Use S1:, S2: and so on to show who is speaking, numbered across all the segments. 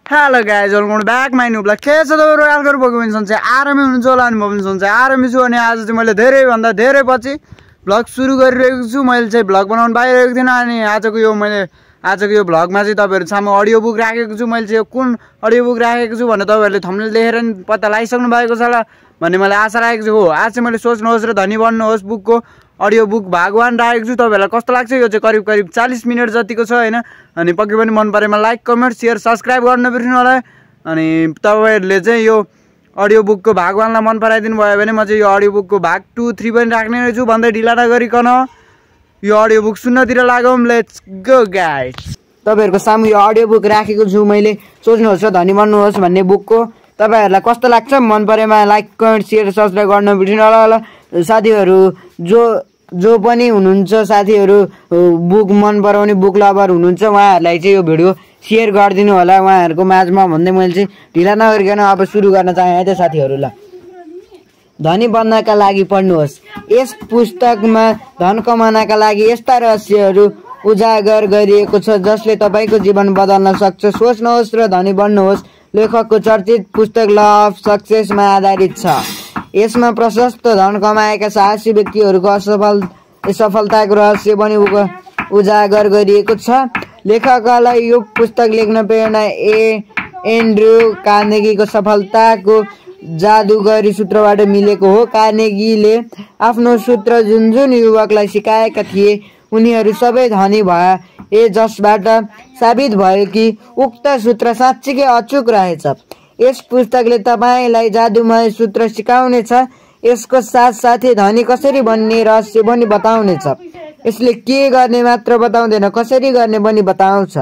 S1: Hello guys, welcome back my new vlog. के छ तपाईहरु आजको भोगमिन सन्चै आरामै हुनुहुन्छ होला अनि म पनि सन्चै आरामै छु अनि आज चाहिँ मैले धेरै भन्दा धेरै पछि भ्लग सुरु गरिरहेको छु। मैले चाहिँ भ्लग बनाउन पाइरहेको थिएन अनि आजको यो भ्लगमा चाहिँ तपाईहरु सामु अडियो बुक राखेको छु। मैले चाहिँ कुन अडियो बुक राखेको छु भने तपाईहरुले थम्बनेल देखेर नि पत्ता लगाइसक्नु भएको छ होला भन्ने मैले आशा राखेको छु। हो आज चाहिँ मैले सोच्नुहोस् र धनी बन्नुहोस् बुकको अडियो बुक भाग 1 राखेको छु। तपाईहरुलाई कस्तो लाग्छ? यो चाहिँ करिब 40 मिनेट जतिको छ हैन। अनि पक्कै पनि मन परेमा लाइक कमेन्ट शेयर सब्स्क्राइब गर्न नबिर्सनु होला। अनि तपाईहरुले चाहिँ यो अडियो बुकको भाग 1 लाई मन पराइदिनु भयो भने म चाहिँ यो अडियो बुकको भाग 2 3 पनि राख्ने छु भन्दै ढिला नगरिकन यो अडियो बुक सुन्नतिर लागौं। Let's go guys. तपाईहरुको सामु यो अडियो बुक राखेको छु मैले सोच्नुहोस् र धनी बन्नुहोस् भन्ने बुकको। तपाईहरुलाई कस्तो लाग्छ? मन परेमा लाइक कमेन्ट शेयर सब्स्क्राइब गर्न नबिर्सनु होला। साथीहरु जो पनि हुनुहुन्छ साथीहरु बुक मन पराउने बुक लभर हुनुहुन्छ उहाँहरुलाई चाहिँ यो भिडियो शेयर गरिदिनु होला उहाँहरुको माझमा भन्दै मैले चाहिँ ढिला नगरिकन अब सुरु गर्न चाहे है त साथीहरुलाई। धनी बन्नका लागि पढ्नुहोस्। यस पुस्तकमा धन कमाउनका लागि यस्ता रहस्यहरु उजागर गरिएको छ जसले तपाईको जीवन बदल्न सक्छ। सोच्नुहोस् र धनी बन्नुहोस् लेखकको चर्चित पुस्तक ल अफ सक्सेसमा आधारित छ। यसमा प्रशस्त धन कमाएका साहसी व्यक्तिहरुको सफलताको रहस्य पनि उजागर गरिएको छ। लेखकलाई यो पुस्तक लेख्न प्रेरणा एन्ड्रयू कार्नेगीको सफलताको जादुगरी सूत्रबाट मिलेको हो। कार्नेगीले आफ्नो सूत्र जुन युवकलाई सिकाएका थिए उनीहरू सबै धनी भए जसबाट साबित भयो कि उक्त सूत्र साँच्चै अचूक रहेछ। यस पुस्तकले तपाईलाई जादुमय सूत्र सिकाउनेछ। यसको साथसाथै धनी कसरी बन्ने रहस्य पनि बताउनेछ। यसले के गर्ने मात्र बताउँदैन कसरी गर्ने पनि बताउँछ।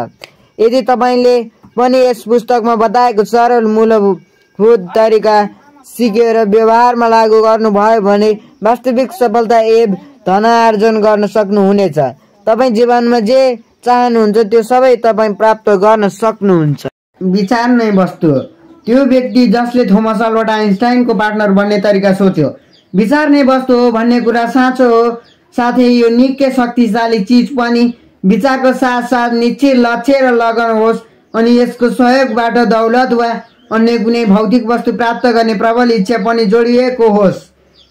S1: यदि तपाईले पनि यस पुस्तकमा बताएको सरल मूलभूत तरिका सिकेर व्यवहारमा लागू गर्नुभयो भने वास्तविक सफलता एवं धनार्जन गर्न सक्नुहुनेछ। तपाई जीवनमा जे चाहनुहुन्छ त्यो सबै तपाई प्राप्त गर्न सक्नुहुन्छ। विचार नै वस्तु हो। त्यो व्यक्ति जसले थोमस अल्बर्ट आइन्स्टाइनको पार्टनर बन्ने तरिका सोच्यो विचार नै वस्तु हो भन्ने कुरा साँचो हो। साथै यो निकै शक्तिशाली चीज पनि। विचारको साथसाथ निश्चित लक्ष्य र लगन होस् अनि यसको सहयोगबाट दौलत वा अन्य कुनै भौतिक वस्तु प्राप्त गर्ने प्रबल इच्छा पनि जोडिएको होस्।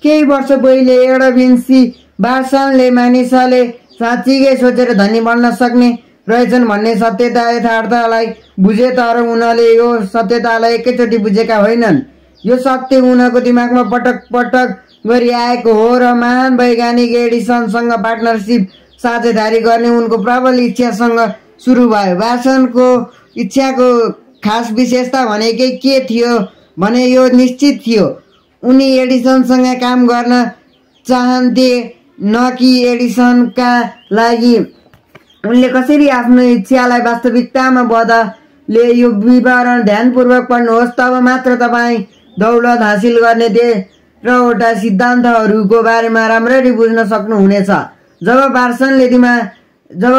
S1: केही वर्ष पहिले एडविन्सी बार्सनले मानिसले साँच्चै सोचेर धनी बन्न सक्ने रहेछन् भन्ने सत्यता यथार्थलाई बुझे तर उनले यो सत्यतालाई एकैचोटि बुझेका होइनन्। यो सत्य उनको दिमागमा पटक पटक गरी आएको हो र महान वैज्ञानिक एडिसनसँग पार्टनरशिप साझेदारी गर्ने उनको प्रबल इच्छासँग सुरु भयो। बार्सनको इच्छाको खास विशेषता भनेकै के थियो भने यो निश्चित थियो उनी एडिसनसँग काम गर्न चाहन्थे न कि एडिसनका लागि। उनले कसरी आफ्नो इच्छालाई वास्तविकतामा बदले यो विवरण ध्यानपूर्वक पढ्नुहोस् तब मात्र तपाई दौलत हासिल गर्ने 13वटा सिद्धान्तहरूको बारेमा राम्ररी बुझ्न सक्नुहुनेछ। जब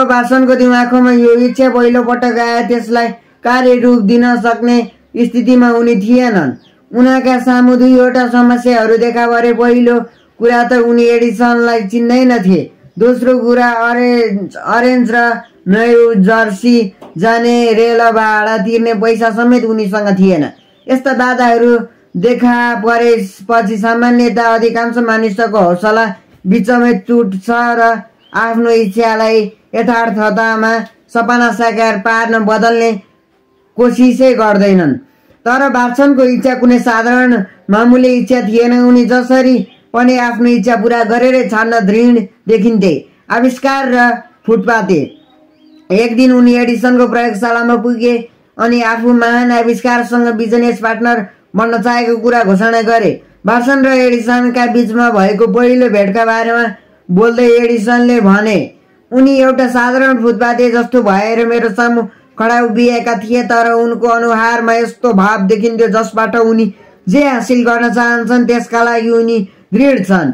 S1: बार्सनको दिमागमा यो इच्छा पहिलो पटक आए त्यसलाई कार्य रूप दिन सक्ने स्थितिमा उनी थिएनन्। उनका सामु दुईवटा समस्याहरू देखा परे। पहिलो कुरा त उनी एडिसनलाई चिन्दैनथे। दोस्रो कुरा अरेन्ज र न्यू जर्सी जाने रेल भाडा तिर्ने पैसा समेत उनीसँग थिएन। यस्ता बाधाहरू देखा परेपछि सामान्यतः अधिकांश मानिसको हौसला बिचमै टुट्छ र आफ्नो इच्छालाई यथार्थतामा सपना साकार पार्न बदल्ने कोसिसै गर्दैनन्। तर बार्सनको इच्छा कुनै साधारण मामुली इच्छा थिएन। उनी जसरी पनि आफ्नो इच्छा पूरा गरेरै छाड्न दृढ देखिन्थे। आविष्कार र फुटपाते। एक दिन उनी एडिसनको प्रयोगशालामा पुगे अनि आफू महान आविष्कारसँग बिजनेस पार्टनर बन्न चाहेको कुरा घोषणा गरे। बार्सन र एडिसनका बीचमा भएको पहिलो भेटका बारेमा बोल्दै एडिसनले भने उनी एउटा साधारण फुटपाते जस्तो भएर मेरो सामु खडा उभिएका थिए तर उनको अनुहारमा यस्तो भाव देखिन्थ्यो जसबाट उनी जे हासिल गर्न चाहन्छन् त्यसका लागि उनी दृढ छन्।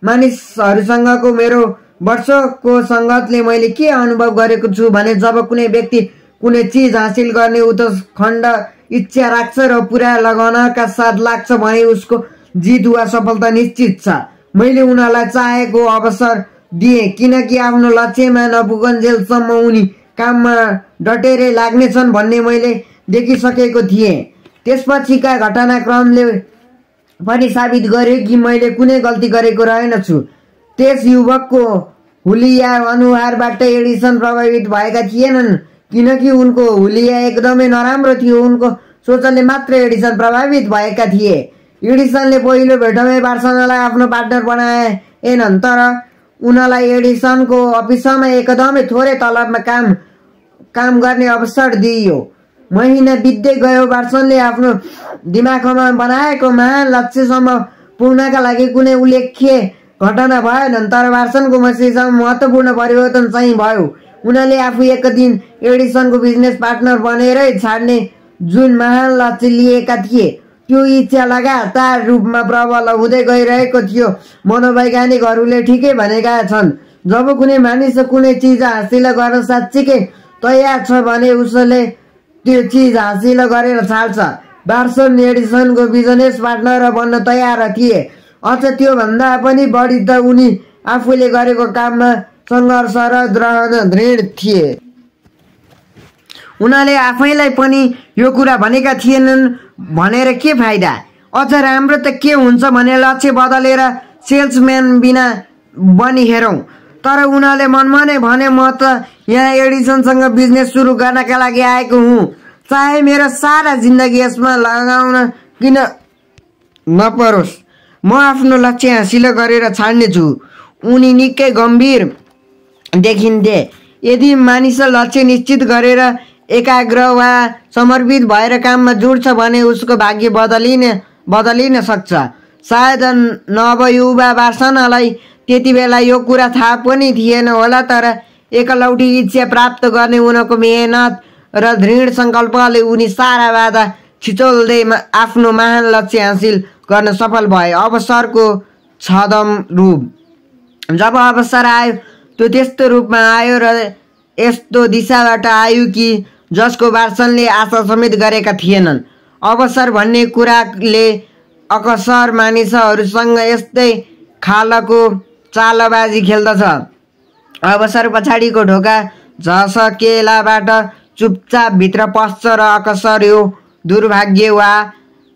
S1: मानिसहरूसँगको मेरो वर्षको संगतले मैले के अनुभव गरेको छु भने जब कुनै व्यक्ति कुनै चीज हासिल गर्ने उत्कण्ठ इच्छा राख्छ र पुरा लगाउनका साथ लाग्छ भने उसको जित वा सफलता निश्चित छ। मैले उनीलाई चाहेको अवसर दिए किनकि आफ्नो लक्ष्यमा नपुगन्जेलसम्म उनी
S2: काममा डटेरै लाग्नेछन् भन्ने मैले देखिसकेको थिएँ। त्यसपछिका घटनाक्रमले पनि साबित गर्यो कि मैले कुनै गल्ती गरेको रहेनछु। त्यस युवकको हुलिया अनुहारबाट एडिसन प्रभावित भएका थिएनन्, किनकि उनको हुलिया एकदमै नराम्रो थियो। उनको सोचले मात्र एडिसन प्रभावित भएका थिए। एडिसनले पहिलो भेटमै बार्सनालाई आफ्नो पार्टनर बनाएनन्, तर उनलाई एडिसनको अफिसमा एकदमै थोरै तलबमा काम गर्ने अवसर दिइयो। महिना बित्दै गयो। बार्सनले आफ्नो दिमागमा बनाएको महान लक्ष्यसम्म पुग्नका लागि कुनै उल्लेख्य घटना भएनन्, तर बार्सनको मस्तिष्कमा महत्त्वपूर्ण परिवर्तन चाहिँ भयो। उनले आफू एक दिन एडिसनको बिजनेस पार्टनर बनेरै छाड्ने जुन महान लक्ष्य लिएका थिए, त्यो इच्छा लगातार रूपमा प्रबल हुँदै गइरहेको थियो। मनोवैज्ञानिकहरूले ठिकै भनेका छन्, जब कुनै मानिस कुनै चिज हासिल गर्न साँच्चीकै तयार छ भने उसले त्यो चिज हासिल गरेर छाड्छ। बार्सन एडिसनको बिजनेस पार्टनर बन्न तयार थिए। अझ त्योभन्दा पनि बढी त उनी आफूले गरेको काममा सङ्घर्षरत रहन दृढ थिए। उनले आफैलाई पनि यो कुरा भनेका थिएनन् भनेर के फाइदा, अझ राम्रो त के हुन्छ भने लक्ष्य बदलेर सेल्सम्यान बिना बनी हेरौँ। तर उनले मनमा नै भने, म त यहाँ एडिसनसँग बिजनेस सुरु गर्नका लागि आएको हुँ, चाहे मेरो सारा जिन्दगी यसमा लगाउन किन नपरोस्। म आफ्नो लक्ष्य हासिल गरेर छाड्नेछु। उनी निकै गम्भीर देखिन्थे। यदि मानिस लक्ष्य निश्चित गरेर एकाग्र वा समर्पित भएर काममा जुट्छ भने उसको भाग्य बदलिन सक्छ। सायद नवयुवा बार्सनालाई त्यति बेला यो कुरा थाहा पनि थिएन होला, तर एकलौटी इच्छा प्राप्त गर्ने उनको मेहनत र दृढ सङ्कल्पले उनी सारा बाधा छिचोल्दै आफ्नो महान लक्ष्य हासिल गर्न सफल भए। अवसरको छदम रूप। जब अवसर आयो त्यो त्यस्तो रूपमा आयो र यस्तो दिशाबाट आयो कि जसको बार्सनले आशा समेत गरेका थिएनन्। अवसर भन्ने कुराले अकसर मानिसहरूसँग यस्तै खालको चालबाजी खेल्दछ। अवसर पछाडिको ढोका झसकेलाबाट चुपचाप भित्र पस्छ र अकसर यो दुर्भाग्य वा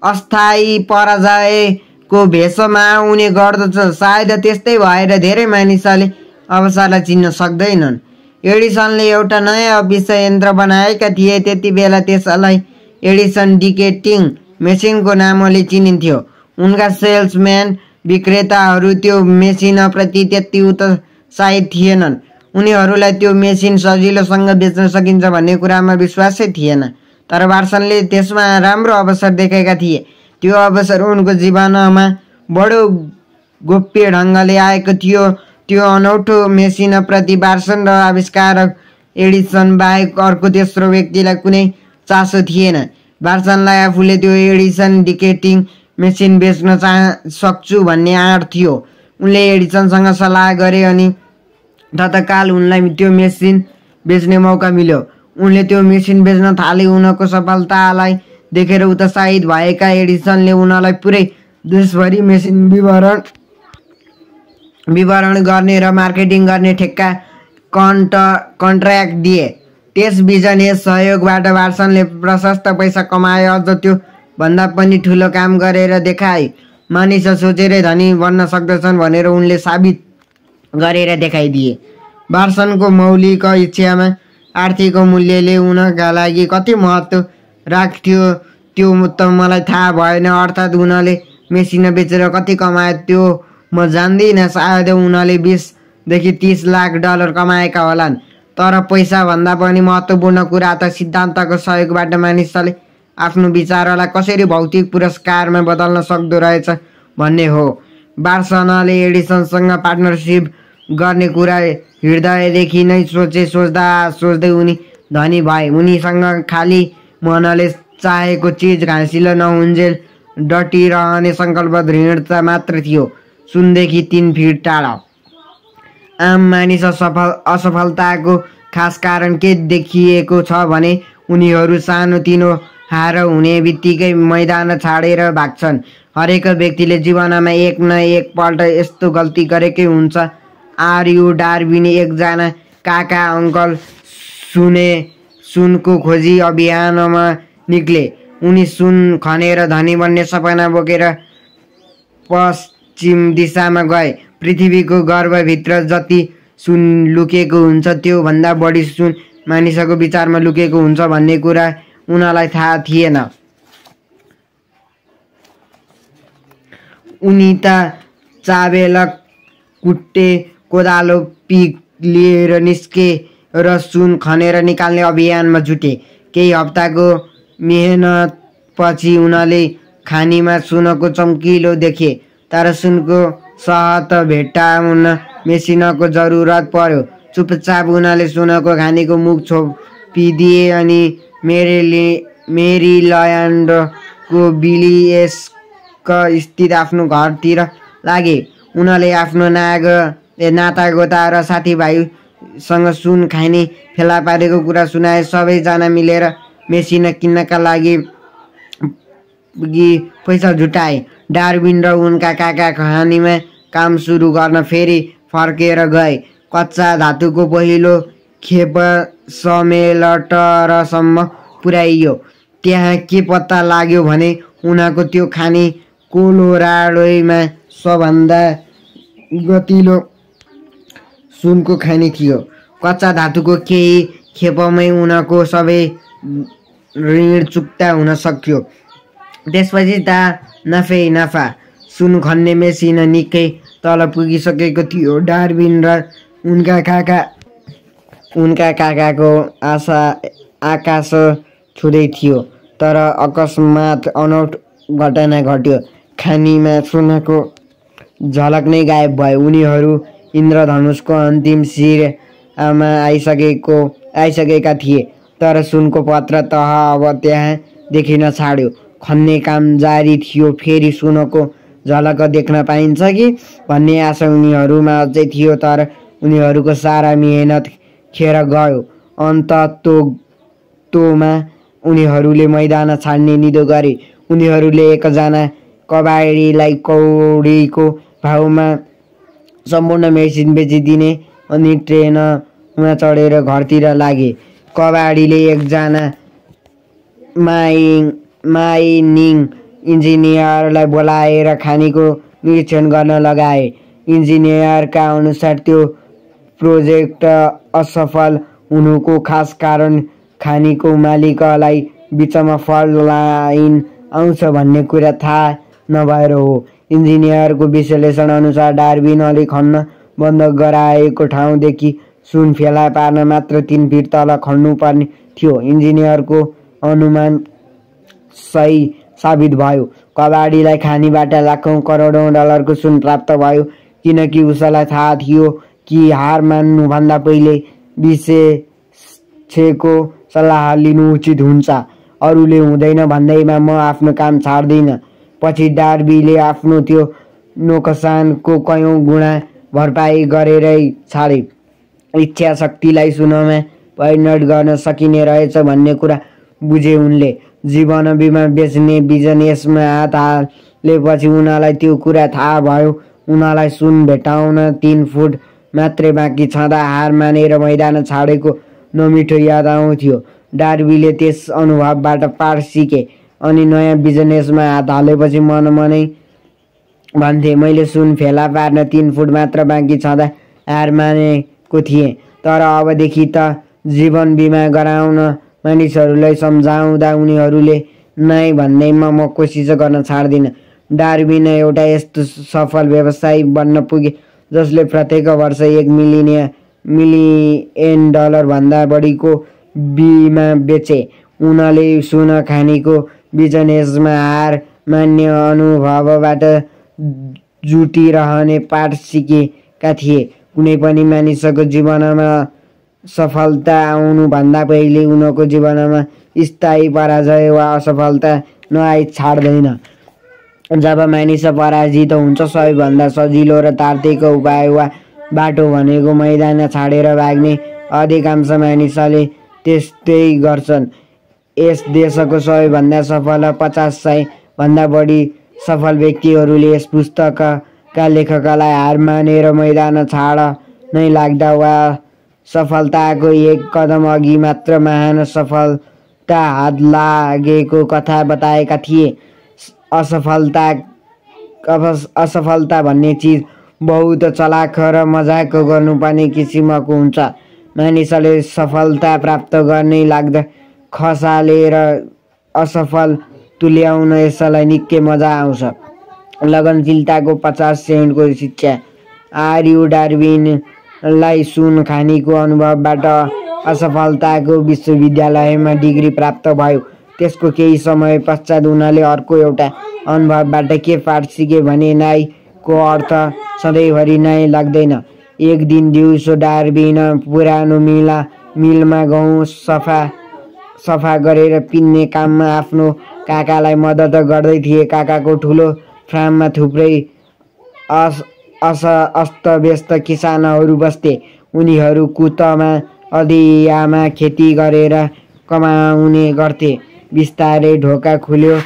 S2: अस्थायी पराजयको भेषमा आउने गर्दछ। सायद त्यस्तै भएर धेरै मानिसले अवसरलाई चिन्न सक्दैनन्। एडिसनले एउटा नयाँ अफिस यन्त्र बनाएका थिए। त्यति बेला त्यसलाई एडिसन डिकेटिङ मेसिनको नामले चिनिन्थ्यो। उनका सेल्सम्यान विक्रेताहरू त्यो मेसिनप्रति त्यति उत्साहित थिएनन्। उनीहरूलाई त्यो मेसिन सजिलोसँग बेच्न सकिन्छ भन्ने कुरामा विश्वासै थिएन। तर बार्सनले त्यसमा राम्रो अवसर देखेका थिए। त्यो अवसर उनको जीवनमा बडो गोप्य ढङ्गले आएको थियो। त्यो अनौठो मेसिनप्रति बार्सन र आविष्कारक एडिसन बाहेक अर्को तेस्रो व्यक्तिलाई कुनै चासो थिएन। बार्सनलाई आफूले त्यो एडिसन डिकेटिङ मेसिन बेच्न सक्छु भन्ने आँट थियो। उनले एडिसनसँग सल्लाह गरे अनि तत्काल उनलाई त्यो मेसिन बेच्ने मौका मिल्यो। उनले त्यो मेसिन बेच्न थाले। उनको सफलतालाई देखेर उत्साहित भएका एडिसनले उनलाई पुरै देशभरि मेसिन वितरण गर्ने र मार्केटिङ गर्ने ठेक्का कन्ट्र्याक्ट दिए। त्यस बिजनेस सहयोगबाट बार्सनले प्रशस्त पैसा कमाए। अझ त्यो भन्दा पनि ठुलो काम गरेर देखाए। मानिस सोचेरै धनी बन्न सक्दछन् भनेर उनले साबित गरेर देखाइदिए। बार्सनको मौलिक इच्छामा आर्थिक मूल्यले उनका लागि कति महत्त्व राख्थ्यो त्यो त मलाई थाहा भएन। अर्थात् उनले मेसिन बेचेर कति कमाए त्यो म जान्दिनँ। सायद उनले 20 देखि 30 लाख डलर कमाएका होलान्। तर पैसाभन्दा पनि महत्त्वपूर्ण कुरा त सिद्धान्तको सहयोगबाट मानिसले आफ्नो विचारलाई कसरी भौतिक पुरस्कारमा बदल्न सक्दो रहेछ भन्ने हो। बार्सनाले एडिसनसँग पार्टनरसिप गर्ने कुरा हृदयदेखि नै सोच्दै उनी धनी भए। उनीसँग खाली मनले चाहेको चिज हासिल नहुन्जेल डटिरहने सङ्कल्प दृढता मात्र थियो। सुनदेखि 3 फिट टाढा। आम मानिस असफलताको खास कारण के देखिएको छ भने उनीहरू सानोतिनो हार हुने बित्तिकै मैदान छाडेर भाग्छन्। हरेक व्यक्तिले जीवनमा एक न एक पल्ट यस्तो गल्ती गरेकै हुन्छ। आर यु डार्विन एकजना काका अङ्कल सुनको खोजी अभियानमा निक्ले। उनी सुन खनेर धनी बन्ने सपना बोकेर पश्चिम दिशामा गए। पृथ्वीको गर्भभित्र जति सुन लुकेको हुन्छ त्यो भन्दा बढी सुन मानिसको विचारमा लुकेको हुन्छ भन्ने कुरा उनीलाई थाहा थिएन। उनी त चाबेल कुट्टे कोदालो पिक लिएर निस्के र सुन खनेर निकाल्ने अभियानमा जुटे। केही हप्ताको मेहनतपछि उनले खानीमा सुनको चम्किलो देखे। तर सुनको सहत भेट्टाउन मेसिनको जरुरत पर्यो। चुपचाप उनले सुनको खानीको मुख छोपिदिए अनि मेरील्यान्डको बिलियस्क स्थित आफ्नो घरतिर लागे। उनले आफ्नो नातागोता र साथीभाइसँग सुन खानी फेला पारेको कुरा सुनाए। सबैजना मिलेर मेसिन किन्नका लागि पैसा जुटाए। डार्विन र उनका काका खानीमा काम सुरु गर्न फेरि फर्केर गए। कच्चा धातुको पहिलो खेप समेलटरसम्म पुर्याइयो। त्यहाँ के पत्ता लाग्यो भने उनको त्यो खानी कोलोराडोमा सबभन्दा गतिलो सुनको खानी थियो। कच्चा धातुको केही खेपमै उनको सबै ऋण चुक्ता हुन सक्यो। त्यसपछि त नाफै नाफा। सुन खन्ने मेसिन निकै तल पुगिसकेको थियो। डार्विन र उनका काकाको आकाश छुँदै थियो। तर अकस्मात अनौठ घटना घट्यो। खानीमा सुनको झलक नै गायब भयो। उनीहरू इन्द्रधनुषको अन्तिम सिरामा आइसकेका थिए। तर सुनको पत्र तह अब त्यहाँ देखिन छाड्यो। खन्ने काम जारी थियो। फेरि सुनको झलक देख्न पाइन्छ कि भन्ने आशा उनीहरूमा अझै थियो। तर उनीहरूको सारा मेहनत खेर गयो। अन्ततोमा उनीहरूले मैदान छाड्ने निधो गरे। उनीहरूले एकजना कबाडीलाई कौडीको भाउमा सम्पूर्ण मेसिन बेचिदिने अनि ट्रेनमा चढेर घरतिर लागे। कबाडीले एकजना माइनिङ इन्जिनियरलाई बोलाएर खानीको निरीक्षण गर्न लगाए। इन्जिनियरका अनुसार त्यो प्रोजेक्ट असफल हुनुको खास कारण खानीको मालिकलाई बिचमा फल्ट लाइन आउँछ भन्ने कुरा थाहा नभएर हो। इन्जिनियरको विश्लेषण अनुसार डार्विनले खन्न बन्द गराएको ठाउँदेखि सुन फेला पार्न मात्र 3 फिट तल खन्नुपर्ने थियो। इन्जिनियरको अनुमान सही साबित भयो। कबाडीलाई खानीबाट लाखौं करोडौं डलरको सुन प्राप्त भयो, किनकि उसलाई थाहा थियो कि हार मान्नुभन्दा पहिले विशेषज्ञको सल्लाह लिनु उचित हुन्छ। अरूले हुँदैन भन्दैमा म आफ्नो काम छाड्दिनँ। पछि डार्बीले आफ्नो त्यो नोक्सानको कयौं गुणा भरपाई गरेरै छाडे। इच्छा शक्तिलाई सुनमा परिणत गर्न सकिने रहेछ भन्ने कुरा बुझे उनले। जीवन बिमा बेच्ने बिजनेसमा हात हालेपछि उनलाई त्यो कुरा थाहा भयो। उनलाई सुन भेटाउन 3 फुट मात्रै बाँकी छँदा हार मानेर मैदान छाडेको नमिठो याद आउँथ्यो। डार्बीले त्यस अनुभवबाट पाठ सिके अनि नयाँ बिजनेसमा हात हालेपछि मनमनै भन्थे, मैले सुन फेला पार्न 3 फुट मात्र बाँकी छँदा हार मानेको थिएँ। तर अबदेखि त जीवन बिमा गराउन मानिसहरूलाई सम्झाउँदा उनीहरूले नै भन्दैमा म कोसिस गर्न छाड्दिनँ। डार्विन एउटा यस्तो सफल व्यवसायी बन्न पुगे जसले प्रत्येक वर्ष $1 मिलियन भन्दा बढीको बिमा बेचे। उनले सुन खानीको बिजनेसमा हार मान्ने अनुभवबाट जुटिरहने पाठ सिकेका थिए। कुनै पनि मानिसको जीवनमा सफलता आउनुभन्दा पहिले उनको जीवनमा स्थायी पराजय वा असफलता नआइ छाड्दैन। जब मानिस पराजित हुन्छ सबैभन्दा सजिलो र तार्किक उपाय वा बाटो भनेको मैदान छाडेर भाग्ने। अधिकांश मानिसले त्यस्तै गर्छन्। यस देशको सबैभन्दा सफल 50-100 भन्दा बढी सफल व्यक्तिहरूले यस पुस्तकका लेखकलाई हार मानेर मैदान छाड नै लाग्दा वा सफलताको एक कदम अघि मात्र महान सफलता हात लागेको कथा बताएका थिए। असफलता भन्ने चिज बहुत चलाख र मजाक गर्नुपर्ने किसिमको हुन्छ। मानिसले सफलता प्राप्त गर्ने लाग्दा खसालेर असफल तुल्याउन यसलाई निकै मजा आउँछ। लगनशीलताको 50 सेन्टको शिक्षा। आर्य डार्विनलाई सुन खानीको अनुभवबाट असफलताको विश्वविद्यालयमा डिग्री प्राप्त भयो। त्यसको केही समय पश्चात उनले अर्को एउटा अनुभवबाट के पाठ सिके भने नाईको अर्थ सधैँभरि नाई लाग्दैन। एक दिन दिउँसो डार्विन पुरानो मिलमा गहुँ सफा गरेर पिन्ने काममा आफ्नो काकालाई मद्दत गर्दै थिए। काकाको ठुलो फार्ममा थुप्रै अस्तव्यस्त किसानहरू बस्थे। उनीहरू कुतमा अधियामा खेती गरेर कमाउने गर्थे। बिस्तारै ढोका खुल्यो।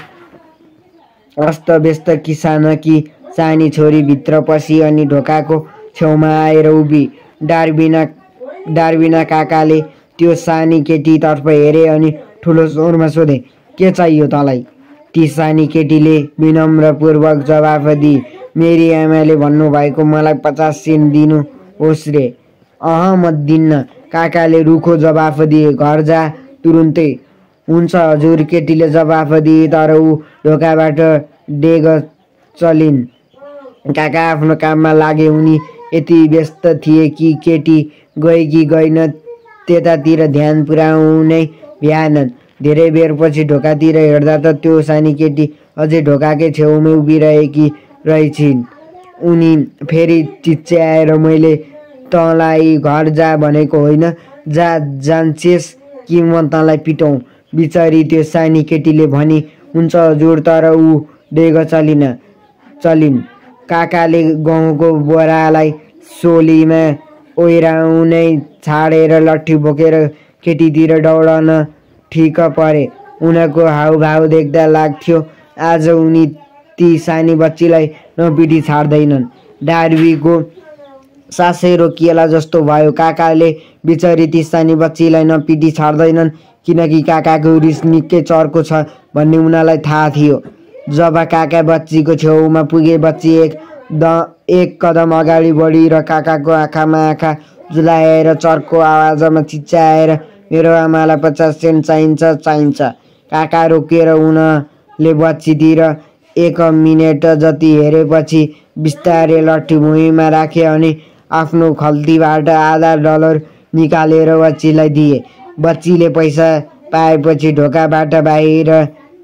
S2: अस्तव्यस्त किसानकी सानी छोरी भित्र पसी अनि ढोकाको छेउमा आएर उभि। डार्विन काकाले त्यो सानी केटीतर्फ हेरे अनि ठुलो स्वरमा सोधे, के चाहियो तँलाई? ती सानी केटीले विनम्रपूर्वक जवाफ दिए, मेरी आमाले भन्नुभएको मलाई 50 सेन्ट दिनुहोस् रे। म दिन्न, काकाले रुखो जवाफ दिए। घर जा तुरुन्तै। हुन्छ हजुर, केटीले जवाफ दिए। तर ऊ ढोकाबाट डेग चलिन्। काका आफ्नो काममा लागे। उनी यति व्यस्त थिए कि केटी गए कि गइन त्यतातिर ध्यान पुर्याउनै भ्याएनन्। धेरै बेरपछि ढोकातिर हेर्दा त त्यो सानी केटी अझै ढोकाकै छेउमै उभिरहेकी रहेछिन्। उनी फेरि चिच्याएर, मैले तँलाई घर जा भनेको होइन, जान्छेस् कि म तँलाई पिटौँ? बिचरी त्यो सानी केटीले भनी, हुन्छ हजुर। तर ऊ डेग चलिन्। काकाले गहुँको बोरालाई सोलीमा ओइराउनै छाडेर लट्ठी बोकेर केटीतिर दौडन ठिक परे। उनको हाउभाउ देख्दा लाग्थ्यो आज उनी ती सानी बच्चीलाई नपिटी छाड्दैनन्। डार्विनको सासै रोकिएला जस्तो भयो। काकाले बिचरी ती सानी बच्चीलाई नपिटी छाड्दैनन् किनकि काकाको रिस निकै चर्को छ भन्ने उनलाई थाहा थियो। जब काका बच्चीको छेउमा पुगे, बच्ची एक कदम अगाडि बढी र काकाको आँखामा आँखा जुलाएर चर्को आवाजमा चिच्याएर, मेरो आमालाई 50 सेन्ट चाहिन्छ। काका रोकिएर उनले बच्चीतिर 1 मिनेट जति हेरेपछि बिस्तारै लट्ठी भुइँमा राखे अनि आफ्नो खल्तीबाट आधा $1 निकालेर बच्चीलाई दिए। बच्चीले पैसा पाएपछि ढोकाबाट बाहिर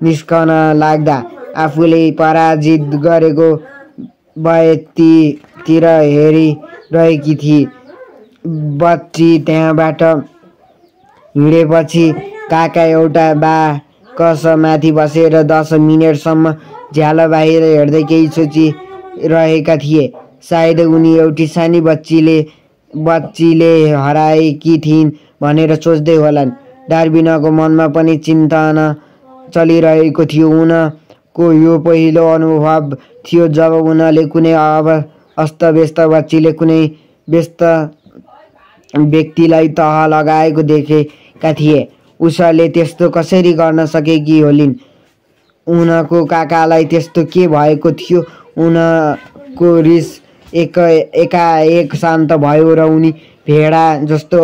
S2: निस्कन लाग्दा आफूले पराजित गरेको व्यक्तितिर हेरिरहेकी थिए। बच्ची त्यहाँबाट हिँडेपछि काका एउटा बाकसमाथि बसेर 10 मिनेटसम्म झ्याल बाहिर हेर्दै केही सोचिरहेका थिए। सायद उनी एउटी सानी बच्चीले हराएकी थिइन् भनेर सोच्दै होलान्। डार्विनको मनमा पनि चिन्तन चलिरहेको थियो। उनको यो पहिलो अनुभव थियो जब उनले कुनै अस्तव्यस्त बच्चीले कुनै व्यस्त व्यक्तिलाई तह लगाएको देखेका थिए। उसले त्यस्तो कसरी गर्न सकेकी होलिन्? उनको काकालाई त्यस्तो के भएको थियो? उनको रिस एकाएक शान्त भयो र उनी भेडा जस्तो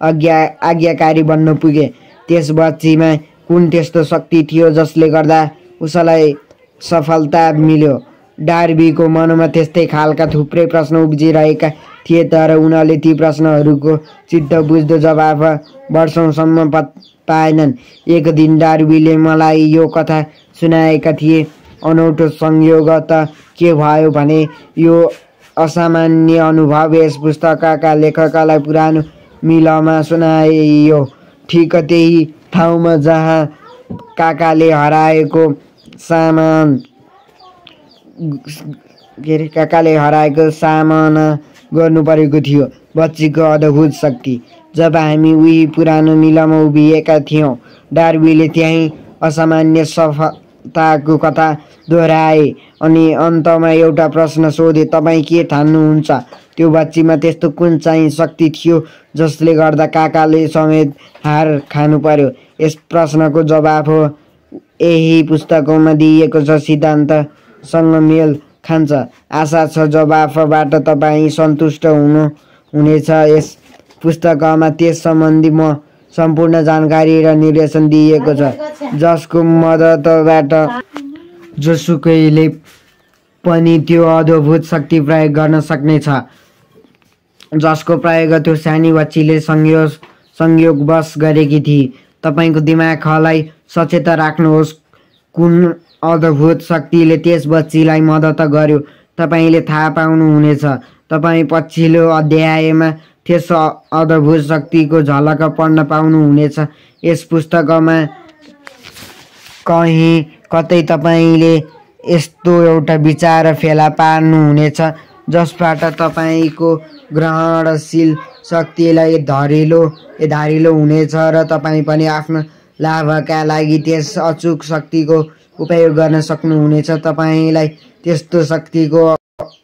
S2: आज्ञाकारी बन्न पुगे। त्यस बच्चीमा कुन त्यस्तो शक्ति थियो जसले गर्दा उसलाई सफलता मिल्यो? डार्विनको मनमा त्यस्तै खालका थुप्रै प्रश्न उब्जिरहेका थिए। तर उनले ती प्रश्नहरूको चित्त बुझ्दो जवाफ वर्षौंसम्म पाएनन्। एक दिन डार्विनले मलाई यो कथा सुनाएका थिए। अनौठो संयोग त के भयो भने यो असामान्य अनुभव यस पुस्तकका लेखकलाई पुरानो मिलमा सुनाइयो। ठिक त्यही ठाउँमा जहाँ काकाले हराएको सामना गर्नु परेको थियो। बच्चीको अद्भुत शक्ति। जब हामी उही पुरानो मिलमा उभिएका थियौँ, डार्विनले त्यही असामान्य सफलताको कथा दोहोऱ्याए अनि अन्तमा एउटा प्रश्न सोधे, तपाईँ के ठान्नुहुन्छ? त्यो बच्चीमा त्यस्तो कुन चाहिँ शक्ति थियो जसले गर्दा काकाले समेत हार खानु पर्यो? यस प्रश्नको जवाफ हो यही पुस्तकमा दिइएको छ, सिद्धान्तसँग मेल खान्छ। आशा छ जवाफबाट तपाईँ सन्तुष्ट हुनुहुनेछ। यस पुस्तकमा त्यस सम्बन्धी सम्पूर्ण जानकारी र निर्देशन दिइएको छ, जसको मद्दतबाट जोसुकैले पनि त्यो अद्भुत शक्ति प्रयोग गर्न सक्नेछ, जसको प्रयोग त्यो सानी बच्चीले संयोगवश गरेकी थिए। तपाईँको दिमागलाई सचेत राख्नुहोस्, कुन अद्भुत शक्तिले त्यस बच्चीलाई मद्दत गर्यो तपाईँले थाहा पाउनुहुनेछ। तपाईँ पछिल्लो अध्यायमा त्यस अद्भुत शक्तिको झलक पढ्न पाउनुहुनेछ। यस पुस्तकमा कहीँ कतै तपाईँले यस्तो एउटा विचार फेला पार्नुहुनेछ जसबाट तपाईँको ग्रहणशील शक्तिलाई धारिलो हुनेछ र तपाईँ पनि आफ्नो लाभका लागि त्यस अचूक शक्तिको उपयोग गर्न सक्नुहुनेछ। तपाईँलाई त्यस्तो शक्तिको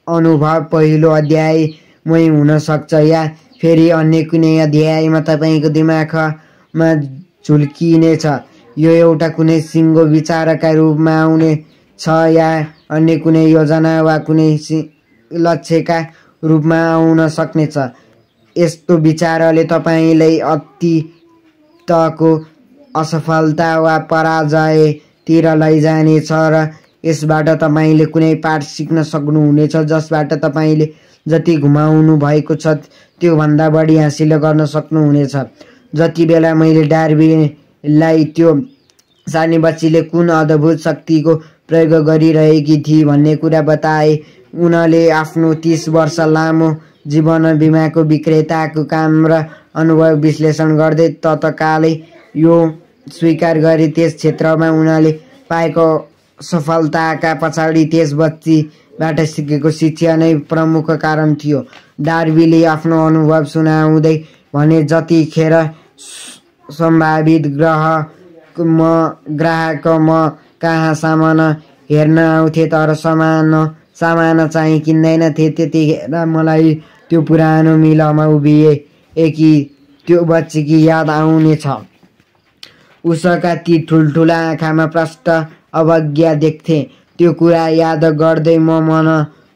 S2: अनुभव पहिलो अध्यायमै हुन सक्छ, या फेरि अन्य कुनै अध्यायमा तपाईँको दिमागमा झुल्किनेछ। यो एउटा कुनै सिङ्गो विचारका रूपमा आउने छ, या अन्य कुनै योजना वा कुनै लक्ष्यका रूपमा आउन सक्नेछ। यस्तो विचारले तपाईँलाई अतीतको असफलता वा पराजयतिर लैजानेछ र यसबाट तपाईँले कुनै पाठ सिक्न सक्नुहुनेछ, जसबाट तपाईँले जति घुमाउनु भएको छ त्योभन्दा बढी हासिल गर्न सक्नुहुनेछ। जति बेला मैले डार्बीलाई त्यो सानी बच्चीले कुन अद्भुत शक्तिको प्रयोग गरिरहेकी थिए भन्ने कुरा बताए, उनले आफ्नो 30 वर्ष लामो जीवन बिमाको विक्रेताको काम र अनुभव विश्लेषण गर्दै तत्कालै यो स्वीकार गरे त्यस क्षेत्रमा उनले पाएको सफलताका पछाडि त्यस बच्चीबाट सिकेको शिक्षा नै प्रमुख कारण थियो। डार्बीले आफ्नो अनुभव सुनाउँदै भने, जतिखेर सम्भावित ग्राहक म कहाँ सामान हेर्न आउँथे तर सामान चाहिँ किन्दैनथे, त्यतिखेर मलाई त्यो पुरानो मिलमा उभिएकी त्यो बच्चीकी याद आउनेछ। उसका ती ठुल्ठुला आँखामा प्रष्ट अवज्ञा देख्थे। त्यो कुरा याद गर्दै म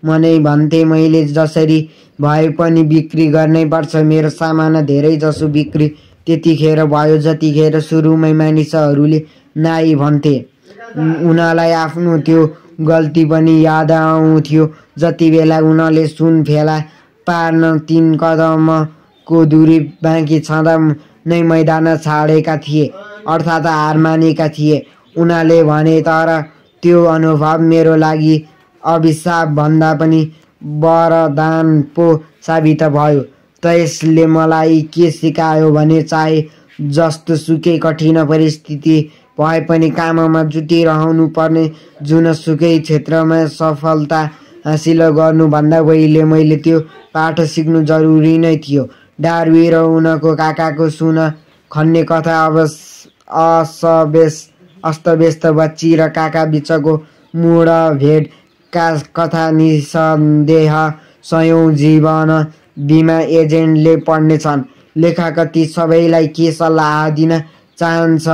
S2: मनै भन्थे, मैले जसरी भए पनि बिक्री गर्नै पर्छ, मेरो सामान धेरै जसो बिक्री त्यतिखेर भयो जतिखेर सुरुमै मानिसहरूले नाइ भन्थे। उनलाई आफ्नो त्यो गल्ती पनि याद आउँथ्यो जति बेला उनले सुन फेला पार्न 3 कदमको दूरी बाँकी छँदा नै मैदान छाडेका थिए, अर्थात् हार मानेका थिए। उनले भने, तर त्यो अनुभव मेरो लागि अभिशाप भन्दा पनि वरदान पो साबित भयो। त्यसले मलाई के सिकायो भने, चाहे जस्तो सुकै कठिन परिस्थिति भए पनि काममा जुटिरहनु पर्ने। जुनसुकै क्षेत्रमा सफलता हासिल गर्नुभन्दा पहिले मैले त्यो पाठ सिक्नु जरुरी नै थियो। डार्बी र उनको काकाको सुन खन्ने कथा अस्तव्यस्त बच्ची र काका बिचको मूढ भेटका कथा निसन्देह सयौं जीवन बिमा एजेन्टले पढ्नेछन्। लेखक ती सबैलाई के सल्लाह दिन चाहन्छ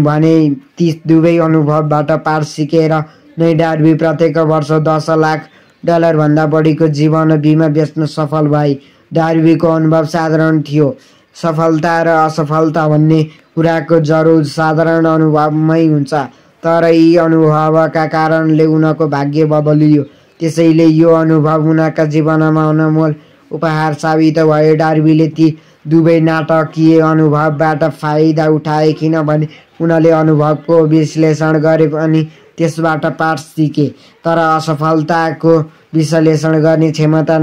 S2: भने, ती दुवै अनुभवबाट पाठ सिकेर नै डार्बी प्रत्येक वर्ष $10 लाख भन्दा बढीको जीवन बिमा बेच्न सफल भए। डार्बीको अनुभव साधारण थियो। सफलता र असफलता भन्ने कुराको जरो साधारण अनुभवमै हुन्छ, तर यी अनुभवका कारणले उनको भाग्य बदलियो। त्यसैले यो अनुभव उनका जीवनमा अनमोल उपहार साबित भयो। डार्बीले ती दुवै नाटकीय अनुभवबाट फाइदा उठाए, किनभने उनले अनुभवको विश्लेषण गरे अनि त्यसबाट पाठ सिके। तर असफलताको विश्लेषण गर्ने क्षमता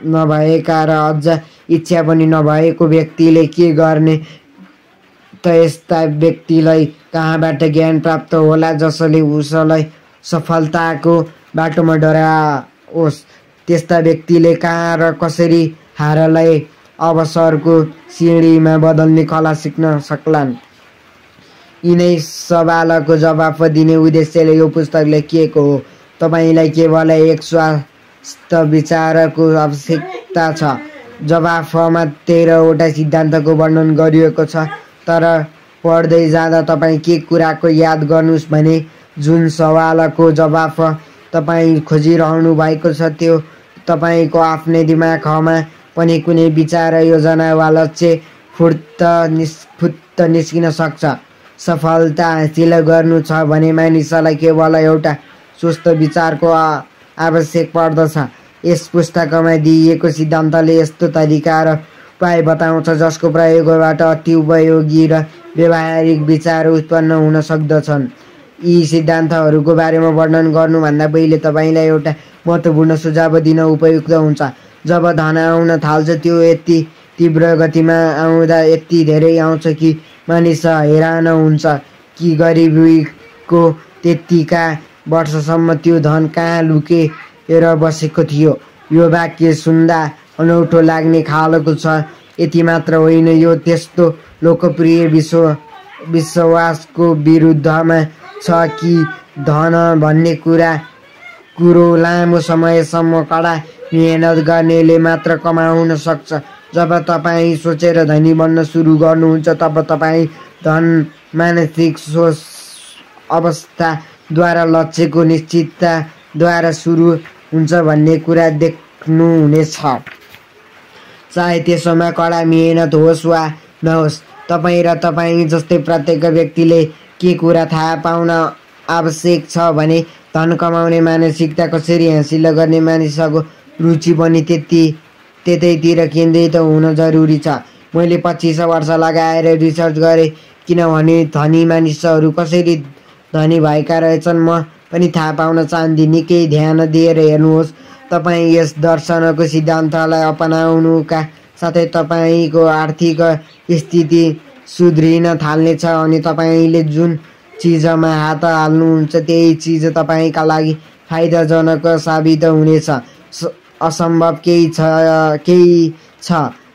S2: नभएका र अझ इच्छा पनि नभएको व्यक्तिले के गर्ने त? यस्ता व्यक्तिलाई कहाँबाट ज्ञान प्राप्त होला जसले उसलाई सफलताको बाटोमा डराओस्? त्यस्ता व्यक्तिले कहाँ र कसरी हारलाई अवसरको सिँढीमा बदल्ने कला सिक्न सक्लान्? यिनै सवालको जवाफ दिने उद्देश्यले यो पुस्तक लेखिएको हो। तपाईँलाई केवल एक विचारको आवश्यकता छ। जवाफमा 13वटा सिद्धान्तको वर्णन गरिएको छ, तर पढ्दै जाँदा तपाईँ के कुराको याद गर्नुहोस् भने जुन सवालको जवाफ तपाईँ खोजिरहनु भएको छ त्यो तपाईँको आफ्नै दिमागमा पनि कुनै विचार, योजना वा लक्ष्य फुत्त निस्किन सक्छ। सफलता हासिल गर्नु छ भने मानिसलाई केवल एउटा स्वस्थ विचारको आवश्यक पर्दछ। यस पुस्तकमा दिइएको सिद्धान्तले यस्तो तरिका र उपाय बताउँछ जसको प्रयोगबाट अति उपयोगी र व्यवहारिक विचार उत्पन्न हुन सक्दछन्। यी सिद्धान्तहरूको बारेमा वर्णन गर्नुभन्दा पहिले तपाईँलाई एउटा महत्त्वपूर्ण सुझाव दिन उपयुक्त हुन्छ। जब धन आउन थाल्छ त्यो यति तीव्र गतिमा आउँदा यति धेरै आउँछ कि मानिस हैरान हुन्छ कि गरिबीको त्यतिका वर्षसम्म त्यो धन कहाँ लुकेर बसेको थियो। यो वाक्य सुन्दा अनौठो लाग्ने खालको छ। यति मात्र होइन, यो त्यस्तो लोकप्रिय विश्वासको विरुद्धमा छ कि धन भन्ने कुरो लामो समयसम्म कडा मेहनत गर्नेले मात्र कमाउन सक्छ। जब तपाईँ सोचेर धनी बन्न सुरु गर्नुहुन्छ तब तपाईँ धन मानसिक अवस्थाद्वारा, लक्ष्यको निश्चितताद्वारा सुरु हुन्छ भन्ने कुरा देख्नुहुनेछ। चाहे त्यसमा कडा मेहनत होस् वा नहोस्, तपाईँ र तपाईँ जस्तै प्रत्येक व्यक्तिले के कुरा थाहा पाउन आवश्यक छ भने धन कमाउने मानसिकता कसरी हासिल गर्ने मानिसको रुचि पनि त्यतैतिर केन्द्रित हुन जरुरी छ। मैले 25 वर्ष लगाएर रिसर्च गरेँ किनभने धनी मानिसहरू कसरी धनी भएका रहेछन् म पनि थाहा पाउन चाहन्थे। निकै ध्यान दिएर हेर्नुहोस्, तपाईँ यस दर्शनको सिद्धान्तलाई अपनाउनुका साथै तपाईँको आर्थिक स्थिति सुध्रिन थाल्नेछ अनि तपाईँले जुन चिजमा हात हाल्नुहुन्छ त्यही चिज तपाईँका लागि फाइदाजनक साबित हुनेछ। असम्भव केही छ?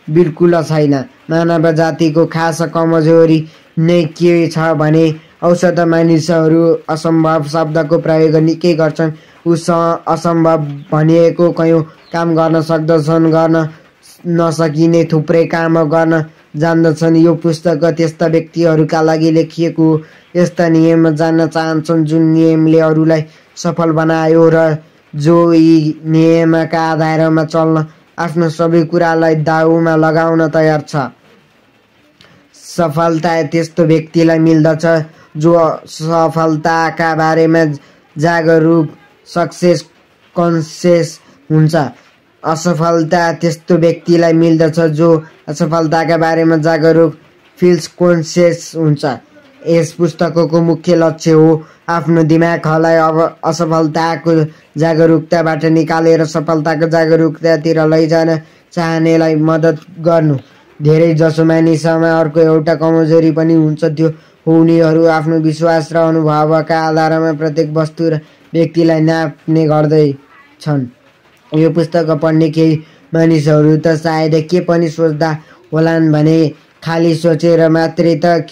S2: बिल्कुल छैन। मानव जातिको खास कमजोरी नै के छ भने औसत मानिसहरू असम्भव शब्दको प्रयोग निकै गर्छन्। असम्भव भनिएको कयौँ काम गर्न सक्दछन्, गर्न नसकिने थुप्रै काम गर्न जान्दछन्। यो पुस्तक त्यस्ता व्यक्तिहरूका लागि लेखिएको हो यस्ता नियम जान्न चाहन्छन् जुन नियमले अरूलाई सफल बनायो र जो यी नियमका आधारमा चल्न आफ्नो सबै कुरालाई दाउमा लगाउन तयार छ। सफलता त्यस्तो व्यक्तिलाई मिल्दछ जो सफलताका बारेमा जागरुक, सक्सेस कन्सियस हुन्छ। असफलता त्यस्तो व्यक्तिलाई मिल्दछ जो असफलताका बारेमा जागरुक, फिल्स कन्सियस हुन्छ। यस पुस्तकको मुख्य लक्ष्य हो आफ्नो दिमागलाई असफलताको जागरुकताबाट निकालेर सफलताको जागरुकतातिर लैजान चाहनेलाई मद्दत गर्नु। धेरै जसो मानिसमा अर्को एउटा कमजोरी पनि हुन्छ, त्यो हो उनीहरू आफ्नो विश्वास र अनुभवका आधारमा प्रत्येक वस्तु र व्यक्तिलाई नाप्ने गर्दछन्। यो पुस्तक पढ्ने केही मानिसहरू त सायद के पनि सोच्दा होलान् भने खाली सोचेर मात्रै त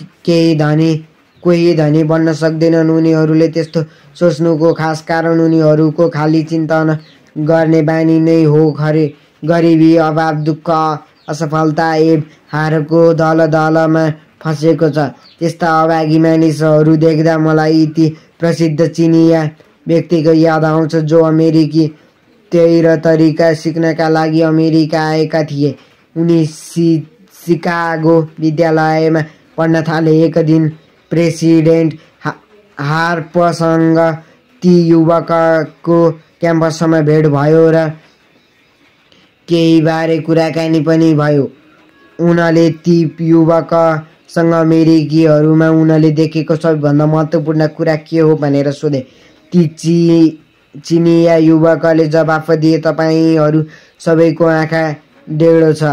S2: कोही धनी बन्न सक्दैनन्। उनीहरूले त्यस्तो सोच्नुको खास कारण उनीहरूको खाली चिन्तन गर्ने बानी नै हो। गरिबी, अभाव, दुःख, असफलता, हारको दलदलमा फसेको छ। त्यस्ता अभागी मानिसहरू देख्दा मलाई ती प्रसिद्ध चिनिया व्यक्तिको याद आउँछ जो अमेरिकी तैर तरिका सिक्नका लागि अमेरिका आएका थिए। उनी सिकागो विद्यालयमा पढ्न थाले। एक दिन प्रेसिडेन्ट हार्परसँग ती युवकको क्याम्पसमा भेट भयो र केही बारे कुराकानी पनि भयो। उनले ती युवकसँग अमेरिकीहरूमा उनले देखेको सबैभन्दा महत्त्वपूर्ण कुरा के हो भनेर सोधे। ती चिनिया युवकले जवाफ दिए, तपाईहरू सबैको आँखा डेढो छ।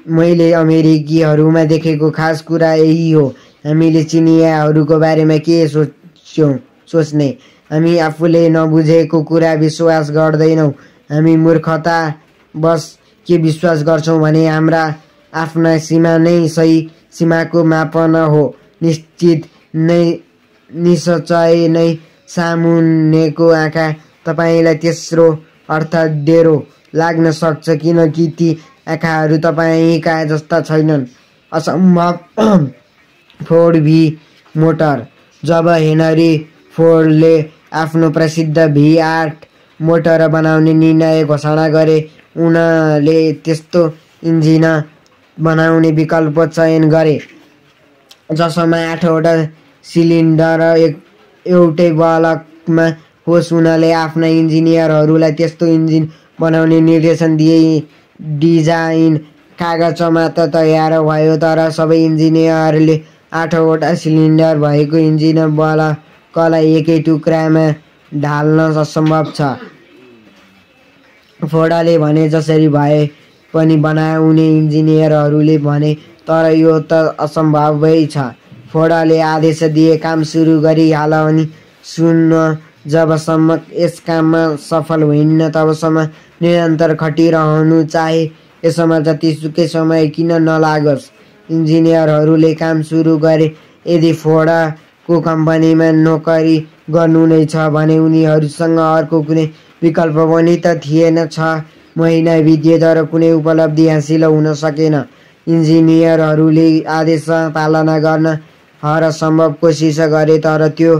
S2: मैले अमेरिकीहरूमा देखेको खास कुरा यही हो। हामीले चिनियाहरूको बारेमा के सोच्ने? हामी आफूले नबुझेको कुरा विश्वास गर्दैनौँ। हामी मूर्खतावश के विश्वास गर्छौँ भने हाम्रा आफ्ना सीमा नै सही सीमाको मापन हो। निश्चय नै सामुन्नेको आँखा तपाईँलाई तेस्रो अर्थात् डेरो लाग्न सक्छ किनकि ती आँखाहरू तपाईँका जस्ता छैनन्। असम्भव फोर्ड भी मोटर। जब हेनरी फोर्डले आफ्नो प्रसिद्ध V8 मोटर बनाउने निर्णय घोषणा गरे उनले त्यस्तो इन्जिन बनाउने विकल्प चयन गरे जसमा 8वटा सिलिन्डर एउटै बलकमा होस्। उनले आफ्ना इन्जिनियरहरूलाई त्यस्तो इन्जिन बनाउने निर्देशन दिए। डिजाइन कागजमा त तयार भयो तर सबै इन्जिनियरले 8वटा सिलिन्डर भएको इन्जिन बलकलाई एकै टुक्रामा ढाल्न असम्भव छ। फोर्डले भने जसरी भए पनि बनाउने इन्जिनियरहरूले भने तर यो त असम्भवै छ। फोर्डले आदेश दिए काम सुरु गरिहाल अनि सुन्न जबसम्म यस काममा सफल होइन तबसम्म निरन्तर खटिरहनु चाहे यसमा जतिसुकै समय किन नलागोस्। इन्जिनियरहरूले काम सुरु गरे। यदि फोर्डको कम्पनीमा नोकरी गर्नु नै छ भने उनीहरूसँग अर्को कुनै विकल्प पनि त थिएन। 6 महिना बित्यो तर कुनै उपलब्धि हासिल हुन सकेन। इन्जिनियरहरूले आदेश पालना गर्न हरसम्भव कोसिस गरे तर त्यो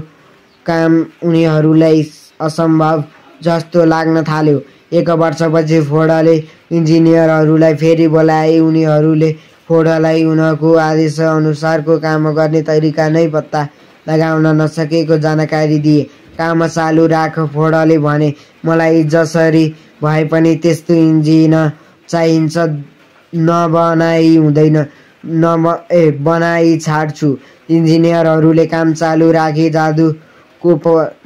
S2: काम उनीहरूलाई असम्भव जस्तो लाग्न थाल्यो। 1 वर्षपछि फोर्डले इन्जिनियरहरूलाई फेरि बोलाए। उनीहरूले फोर्डलाई उनको आदेश अनुसारको काम गर्ने तरिका नै पत्ता लगाउन नसकेको जानकारी दिए। काम चालु राख, फोर्डले भने। मलाई जसरी भए पनि त्यस्तो इन्जिन चाहिन्छ। नबनाई हुँदैन, बनाई छाड्छु। इन्जिनियरहरूले काम चालु राखे। जादुको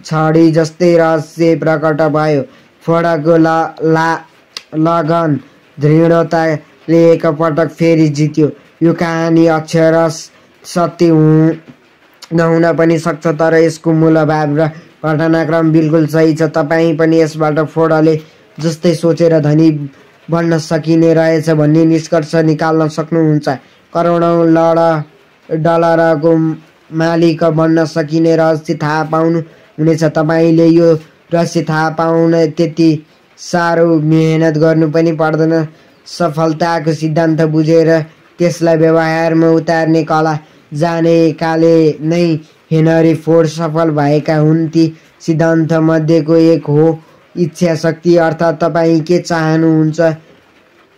S2: छडी जस्तै रहस्य प्रकट भयो। फोर्डको लगन दृढताले एकपटक फेरि जित्यो। यो कहानी अक्षरशः सत्य नहुन पनि सक्छ तर यसको मूलभाव र घटनाक्रम बिल्कुल सही छ। तपाईँ पनि यसबाट फोर्डले जस्तै सोचेर धनी बन्न सकिने रहेछ भन्ने निष्कर्ष निकाल्न सक्नुहुन्छ। करोडौं डलरको मालिक बन्न सकिने रहस्य थाहा पाउनु हुनेछ। तपाईँले यो रहस्य थाहा पाउन त्यति साह्रो मेहनत गर्नु पनि पर्दैन। सफलताको सिद्धान्त बुझेर त्यसलाई व्यवहारमा उतार्ने कला जानेकाले नै हेनरी फोर्ड सफल भएका हुन्। ती सिद्धान्तमध्येको एक हो इच्छा शक्ति। अर्थात् तपाईँ के चाहनुहुन्छ।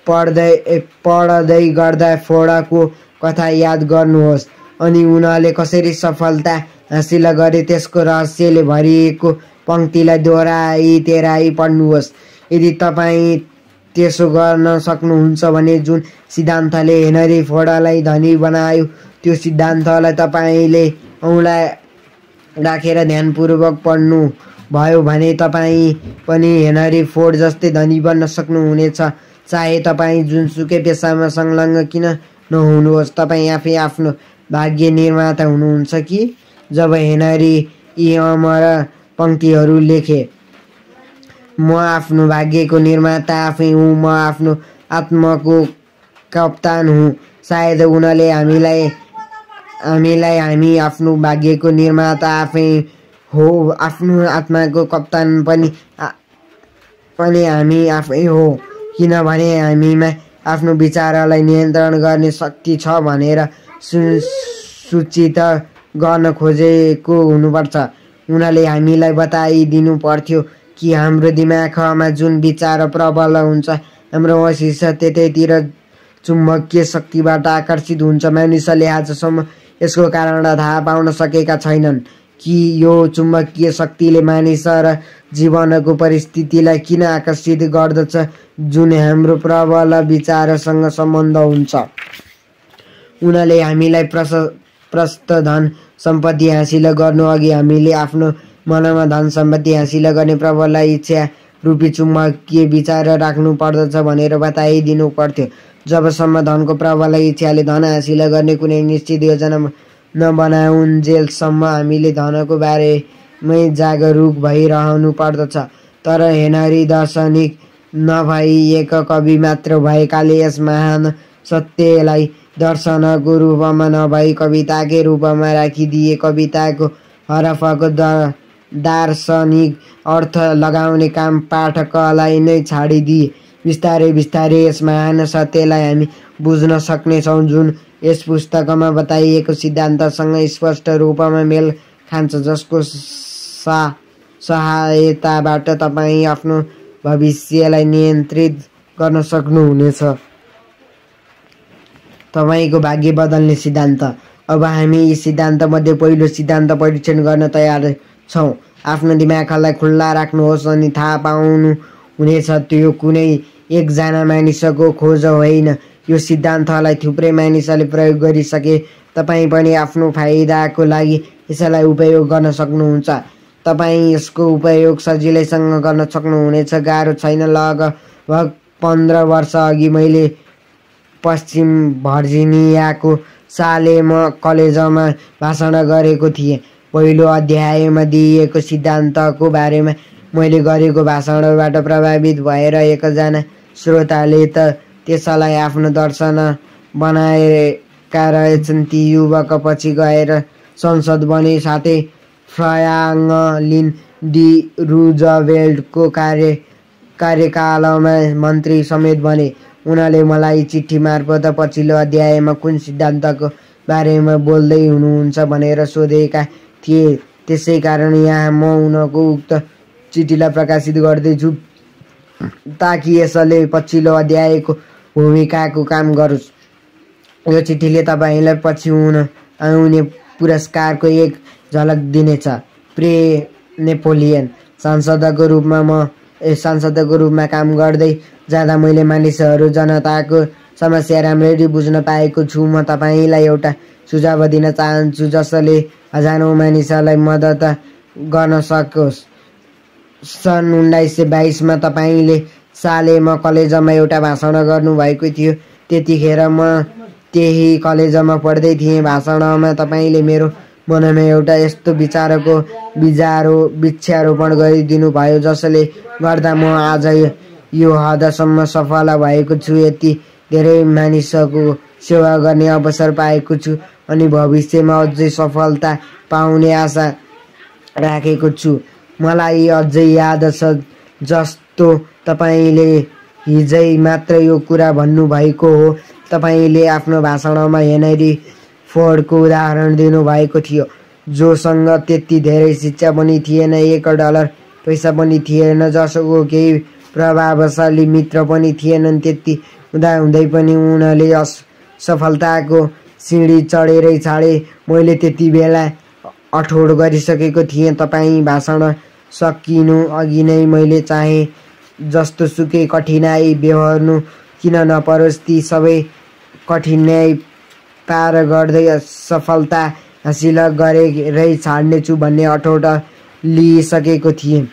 S2: पढ्दै गर्दा फोर्डको कथा याद गर्नुहोस् अनि उनले कसरी सफलता हासिल गरे त्यसको रहस्यले भरिएको पङ्क्तिलाई दोहोऱ्याई तेह्राई पढ्नुहोस्। यदि तपाईँ त्यसो गर्न सक्नुहुन्छ भने जुन सिद्धान्तले हेनरी फोर्डलाई धनी बनायो त्यो सिद्धान्तलाई तपाईँले औँला राखेर ध्यानपूर्वक पढ्नु भयो भने तपाईँ पनि हेनरी फोर्ड जस्तै धनी बन्न सक्नुहुनेछ। चाहे तपाईँ जुनसुकै पेसामा संलग्न किन नहुनुहोस्, तपाईँ आफै आफ्नो भाग्य निर्माता हुनुहुन्छ कि। जब हेनरी यी अमर पङ्क्तिहरू लेखे, म आफ्नो भाग्यको निर्माता आफै हुँ, म आफ्नो आत्माको कप्तान हुँ। सायद उनले हामीलाई हामी आफ्नो भाग्यको निर्माता आफै हो, आफ्नो आत्माको कप्तान पनि हामी आफै हो किनभने हामीमा आफ्नो विचारलाई नियन्त्रण गर्ने शक्ति छ भनेर सूचित गर्न खोजेको हुनुपर्छ। उनले हामीलाई बताइदिनु पर्थ्यो कि हाम्रो दिमागमा जुन विचार प्रबल हुन्छ हाम्रो मस्तिष्क त्यतैतिर चुम्बकीय शक्तिबाट आकर्षित हुन्छ। मानिसले आजसम्म यसको कारण थाहा पाउन सकेका छैनन् कि यो चुम्बकीय शक्तिले मानिस र जीवनको परिस्थितिलाई किन आकर्षित गर्दछ जुन हाम्रो प्रबल विचारसँग सम्बन्ध हुन्छ। उनले हामीलाई प्रशस्त धन सम्पत्ति हासिल गर्नु अघि हामीले आफ्नो मनमा धन सम्पत्ति हासिल गर्ने प्रबल इच्छा रूपी चुम्बकीय विचार राख्नु पर्दछ भनेर बताइदिनु पर्थ्यो। जबसम्म धनको प्रबल इच्छाले धन हासिल गर्ने कुनै निश्चित योजना नबनाउन्जेलसम्म हामीले धनको बारेमै जागरुक भइरहनु पर्दछ। तर हेनरी दार्शनिक नभई एक कवि मात्र भएकाले यस महान सत्यलाई दर्शनको रूपमा नभई कविताकै रूपमा राखिदिए। कविताको हरफको दार्शनिक अर्थ लगाउने काम पाठकलाई नै छाडिदिए। बिस्तारै बिस्तारै यस महान सत्यलाई हामी बुझ्न सक्नेछौँ जुन यस पुस्तकमा बताइएको सिद्धान्तसँग स्पष्ट रूपमा मेल खान्छ, जसको सहायताबाट तपाईँ आफ्नो भविष्यलाई नियन्त्रित गर्न सक्नुहुनेछ। तपाईँको भाग्य बदल्ने सिद्धान्त। अब हामी यी सिद्धान्तमध्ये पहिलो सिद्धान्त परीक्षण गर्न तयार छौँ। आफ्नो दिमागलाई खुल्ला राख्नुहोस् अनि थाहा पाउनु हुनेछ त्यो कुनै एकजना मानिसको खोज होइन। यो सिद्धान्तलाई थुप्रै मानिसले प्रयोग गरिसके। तपाईँ पनि आफ्नो फाइदाको लागि यसलाई उपयोग गर्न सक्नुहुन्छ। तपाईँ यसको उपयोग सजिलैसँग गर्न सक्नुहुनेछ, गाह्रो छैन। लगभग 15 वर्ष अघि मैले पश्चिम भर्जिनियाको सालेम कलेजमा भाषण गरेको थिएँ। पहिलो अध्यायमा दिइएको सिद्धान्तको बारेमा मैले गरेको भाषणबाट प्रभावित भएर एकजना श्रोताले त त्यसलाई आफ्नो दर्शन बनाएका रहेछन्। ती युवक पछि गएर संसद बने, साथै फ्र्याङ्कलिन डी रुजवेल्टको कार्यकालमा मन्त्री समेत बने। उनले मलाई चिठी मार्फत पछिल्लो अध्यायमा कुन सिद्धान्तको बारेमा बोल्दै हुनुहुन्छ भनेर सोधेका थिए। त्यसै कारण यहाँ म उनको उक्त चिठीलाई प्रकाशित गर्दैछु ताकि यसले पछिल्लो अध्यायको भूमिकाको काम गरोस्। यो चिठीले तपाईँलाई पछि आउने पुरस्कारको एक झलक दिनेछ। Pray Napoleon. सांसदको रूपमा काम गर्दै जाँदा मैले मानिसहरू जनताको समस्या राम्ररी बुझ्न पाएको छु। म तपाईँलाई एउटा सुझाव दिन चाहन्छु जसले हजारौँ मानिसलाई मद्दत गर्न सकोस्। सन् 1922 मा तपाईँले सालेम कलेजमा एउटा भाषण गर्नुभएको थियो। त्यतिखेर म त्यही कलेजमा पढ्दै थिएँ। भाषणमा तपाईँले मेरो मनमा एउटा यस्तो विचारको वृक्षारोपण गरिदिनु भयो जसले गर्दा म आज यो हदसम्म सफल भएको छु। यति धेरै मानिसको सेवा गर्ने अवसर पाएको छु अनि भविष्यमा अझै सफलता पाउने आशा राखेको छु। मलाई अझै याद छ जस्तो तपाईँले हिजै मात्र यो कुरा भन्नुभएको हो। तपाईँले आफ्नो भाषणमा हेनरी फोर्डको उदाहरण दिनुभएको थियो, जोसँग त्यति धेरै शिक्षा पनि थिएन, $1 पैसा पनि थिएन, जसको केही प्रभावशाली मित्र पनि थिएनन्। त्यति हुँदाहुँदै पनि उनले सफलताको सिँढी चढेरै छाडे। मैले त्यति बेला अठोट गरिसकेको थिएँ। तपाईँ भाषण सकिनु अघि नै मैले चाहे जस्तो सुकै कठिनाई बेहोर्नु किन नपरोस्, ती सबै कठिनाई पार गर्दै सफलता हासिल गरेरै छाड्नेछु भन्ने अठोट लिइसकेको थिएँ।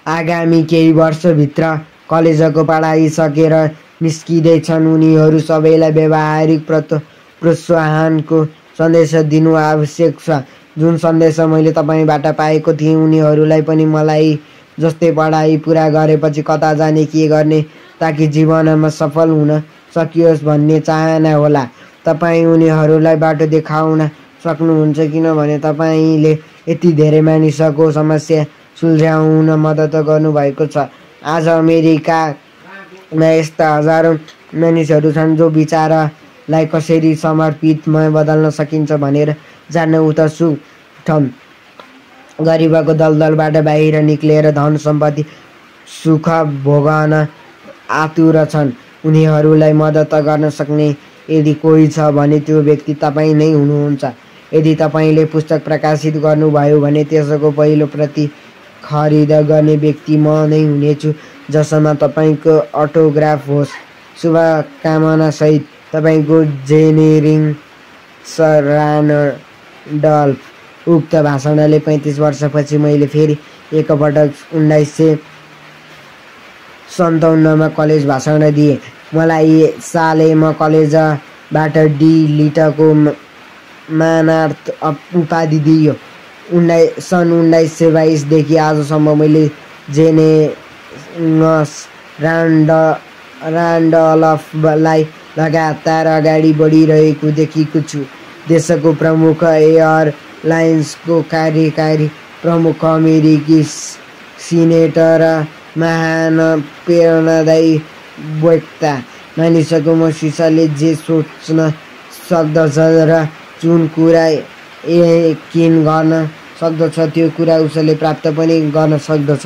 S2: आगामी केही वर्षभित्र कलेजको पढाइ सकेर निस्किँदैछन्। उनीहरू सबैलाई व्यावहारिक प्रोत्साहनको सन्देश दिनु आवश्यक छ। जुन सन्देश मैले तपाईँबाट पाएको थिएँ, उनीहरूलाई पनि मलाई जस्तै पढाइ पुरा गरेपछि कता जाने, के गर्ने, ताकि जीवनमा सफल हुन सकियोस् भन्ने चाहना होला। तपाईँ उनीहरूलाई बाटो देखाउन सक्नुहुन्छ किनभने तपाईँले यति धेरै मानिसको समस्या सुल्झाउन मद्दत गर्नुभएको छ। आज अमेरिकामा यस्ता हजारौँ मानिसहरू छन् जो विचारलाई कसरी समर्पितमा बदल्न सकिन्छ भनेर जान्न उत्सुक छन्। गरिबको दलदलबाट बाहिर निक्लेर धन सम्पत्ति सुख भोगन आतुर छन्। उनीहरूलाई मद्दत गर्न सक्ने यदि कोही छ भने त्यो व्यक्ति तपाईँ नै हुनुहुन्छ। यदि तपाईँले पुस्तक प्रकाशित गर्नुभयो भने त्यसको पहिलो प्रति खरिद गर्ने व्यक्ति म नै हुनेछु, जसमा तपाईँको अटोग्राफ होस्। शुभकामनासहित तपाईँको जेनेरिङ रानडल्फ। उक्त भाषणले 35 वर्षपछि मैले फेरि एकपटक 1957 मा कलेज भाषण दिएँ। मलाई सालेम कलेजबाट डी लिटको मानार्थ उपाधि दिइयो। सन् 1922 देखि आजसम्म मैले जेनेरिङ रान्डलफलाई लगातार अगाडि बढिरहेको देखेको छु। देशको प्रमुख एयरलाइन्सको कार्यकारी प्रमुख अमेरिकी सिनेटर र महान प्रेरणादायी वक्ता मानिसको मस्तिष्कले जे सोच्न सक्दछ र जुन कुरा यकिन गर्न सक्दछ त्यो कुरा उसले प्राप्त पनि गर्न सक्दछ।